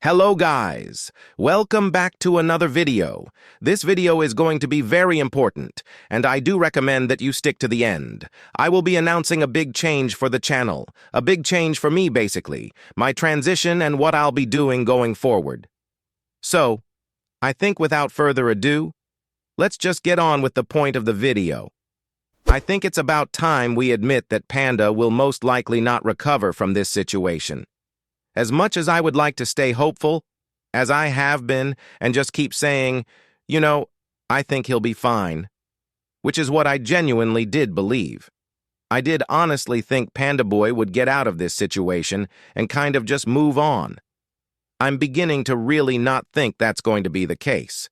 Hello guys, welcome back to another video. This video is going to be very important, and I do recommend that you stick to the end. I will be announcing a big change for the channel, a big change for me basically, my transition and what I'll be doing going forward. So, I think without further ado, let's just get on with the point of the video. I think it's about time we admit that Panda will most likely not recover from this situation. As much as I would like to stay hopeful, as I have been, and just keep saying, I think he'll be fine, which is what I genuinely did believe. I did honestly think Pandabuy would get out of this situation and kind of just move on. I'm beginning to really not think that's going to be the case.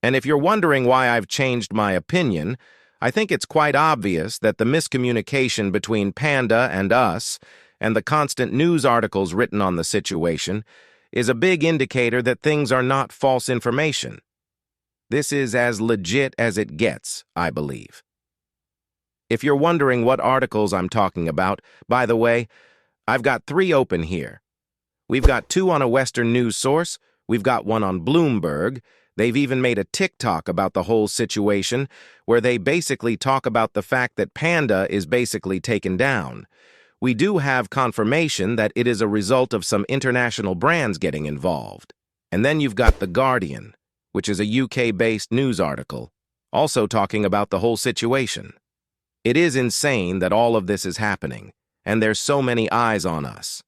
And if you're wondering why I've changed my opinion, I think it's quite obvious that the miscommunication between Panda and us and the constant news articles written on the situation is a big indicator that things are not false information. This is as legit as it gets, I believe. If you're wondering what articles I'm talking about, by the way, I've got 3 open here. We've got 2 on a Western news source, we've got 1 on Bloomberg. They've even made a TikTok about the whole situation where they basically talk about the fact that Panda is basically taken down. We do have confirmation that it is a result of some international brands getting involved. And then you've got The Guardian, which is a UK-based news article, also talking about the whole situation. It is insane that all of this is happening, and there's so many eyes on us.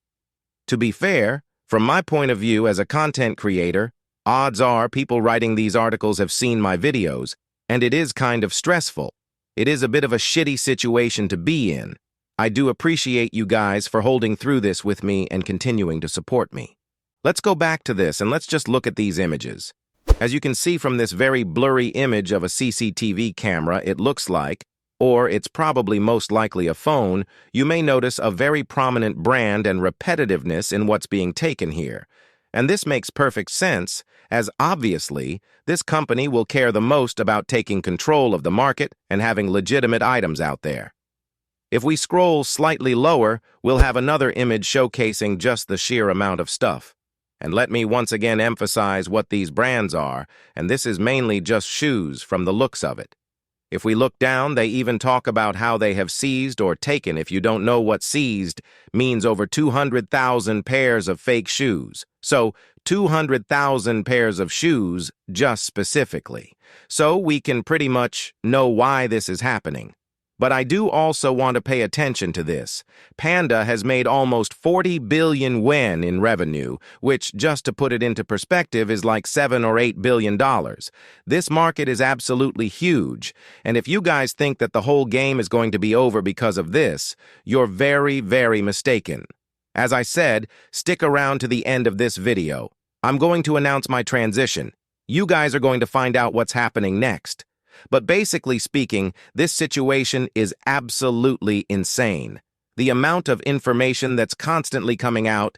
To be fair, from my point of view as a content creator, odds are people writing these articles have seen my videos, and it is kind of stressful. It is a bit of a shitty situation to be in. I do appreciate you guys for holding through this with me and continuing to support me. Let's go back to this and let's just look at these images. As you can see from this very blurry image of a CCTV camera, it looks like, or it's probably most likely a phone, you may notice a very prominent brand and repetitiveness in what's being taken here. And this makes perfect sense, as obviously, this company will care the most about taking control of the market and having legitimate items out there. If we scroll slightly lower, we'll have another image showcasing just the sheer amount of stuff. And let me once again emphasize what these brands are, and this is mainly just shoes from the looks of it. If we look down, they even talk about how they have seized or taken. If you don't know what seized means, over 200,000 pairs of fake shoes. So 200,000 pairs of shoes just specifically. So we can pretty much know why this is happening. But I do also want to pay attention to this. Panda has made almost 40 billion yuan in revenue, which, just to put it into perspective, is like $7 or $8 billion. This market is absolutely huge, and if you guys think that the whole game is going to be over because of this, you're very, very mistaken. As I said, stick around to the end of this video. I'm going to announce my transition. You guys are going to find out what's happening next. But basically speaking, this situation is absolutely insane. The amount of information that's constantly coming out,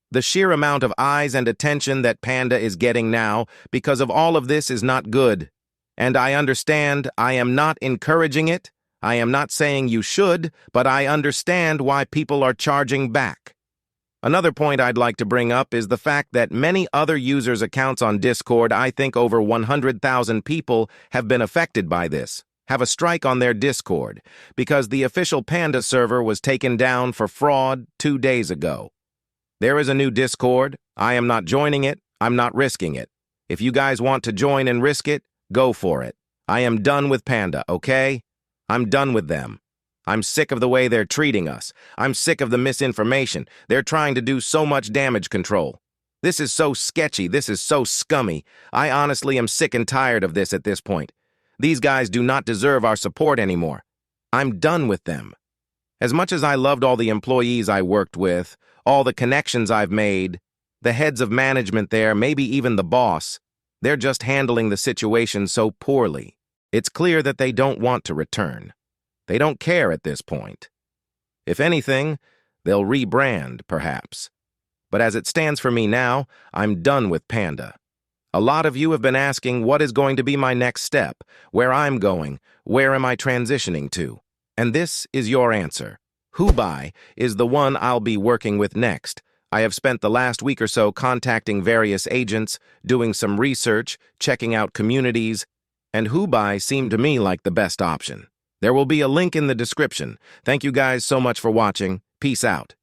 the sheer amount of eyes and attention that Panda is getting now because of all of this is not good. And I understand, I am not encouraging it. I am not saying you should, but I understand why people are charging back. Another point I'd like to bring up is the fact that many other users' accounts on Discord, I think over 100,000 people, have been affected by this, have a strike on their Discord, because the official Panda server was taken down for fraud 2 days ago. There is a new Discord. I am not joining it. I'm not risking it. If you guys want to join and risk it, go for it. I am done with Panda, okay? I'm done with them. I'm sick of the way they're treating us. I'm sick of the misinformation. They're trying to do so much damage control. This is so sketchy. This is so scummy. I honestly am sick and tired of this at this point. These guys do not deserve our support anymore. I'm done with them. As much as I loved all the employees I worked with, all the connections I've made, the heads of management there, maybe even the boss, they're just handling the situation so poorly. It's clear that they don't want to return. They don't care at this point. If anything, they'll rebrand, perhaps. But as it stands for me now, I'm done with Panda. A lot of you have been asking what is going to be my next step, where I'm going, where am I transitioning to? And this is your answer. Hubai is the one I'll be working with next. I have spent the last week or so contacting various agents, doing some research, checking out communities, and Hubai seemed to me like the best option. There will be a link in the description. Thank you guys so much for watching. Peace out.